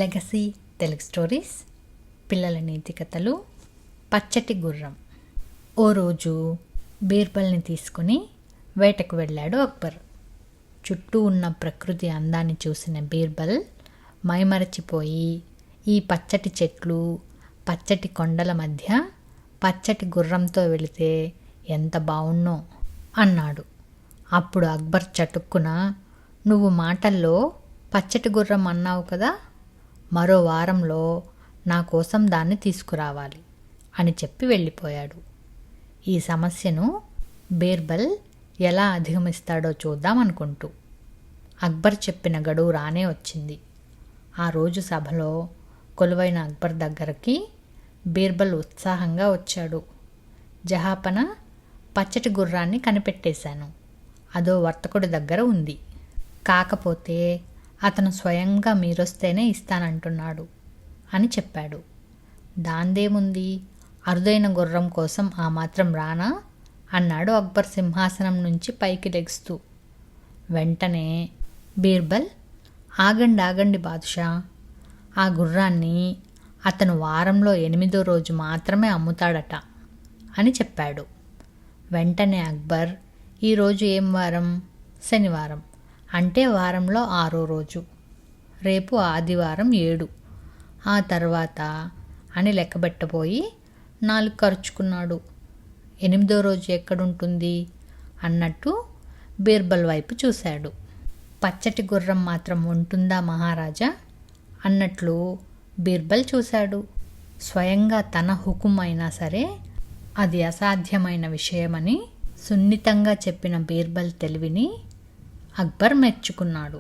Legacy Telugu stories, పిల్లల నీతి కథలు. పచ్చటి గుర్రం. ఓ రోజు బీర్బల్ని తీసుకుని వేటకు వెళ్ళాడు అక్బర్. చుట్టూ ఉన్న ప్రకృతి అందాన్ని చూసిన బీర్బల్ మైమరచిపోయి, ఈ పచ్చటి చెట్లు, పచ్చటి కొండల మధ్య పచ్చటి గుర్రంతో వెళితే ఎంత బావున్నో అన్నాడు. అప్పుడు అక్బర్ చటుక్కున, నువ్వు మాటల్లో పచ్చటి గుర్రం అన్నావు కదా, మరో వారంలో నా కోసం దాన్ని తీసుకురావాలి అని చెప్పి వెళ్ళిపోయాడు. ఈ సమస్యను బీర్బల్ ఎలా అధిగమిస్తాడో చూద్దామనుకుంటూ అక్బర్ చెప్పిన గడువు రానే వచ్చింది. ఆ రోజు సభలో కొలువైన అక్బర్ దగ్గరికి బీర్బల్ ఉత్సాహంగా వచ్చాడు. జహాపన, పచ్చటి గుర్రాన్ని కనిపెట్టేశాను. అదో వర్తకుడి దగ్గర ఉంది. కాకపోతే అతను స్వయంగా మీరొస్తేనే ఇస్తానంటున్నాడు అని చెప్పాడు. దాందేముంది, అరుదైన గుర్రం కోసం ఆ మాత్రం రానా అన్నాడు అక్బర్ సింహాసనం నుంచి పైకి లెగుస్తూ. వెంటనే బీర్బల్, ఆగండి బాదుషా, ఆ గుర్రాన్ని అతను వారంలో 8వ రోజు మాత్రమే అమ్ముతాడట అని చెప్పాడు. వెంటనే అక్బర్, ఈరోజు ఏం వారం? శనివారం, అంటే వారంలో 6వ రోజు. రేపు ఆదివారం 7, ఆ తర్వాత అని లెక్కబెట్టబోయి 4 ఖర్చుకున్నాడు. 8వ రోజు ఎక్కడుంటుంది అన్నట్టు బీర్బల్ వైపు చూశాడు. పచ్చటి గుర్రం మాత్రం ఉంటుందా మహారాజా అన్నట్లు బీర్బల్ చూశాడు. స్వయంగా తన హుకుం అయినా సరే అది అసాధ్యమైన విషయమని సున్నితంగా చెప్పిన బీర్బల్ తెలివిని అక్బర్ మెచ్చుకున్నాడు.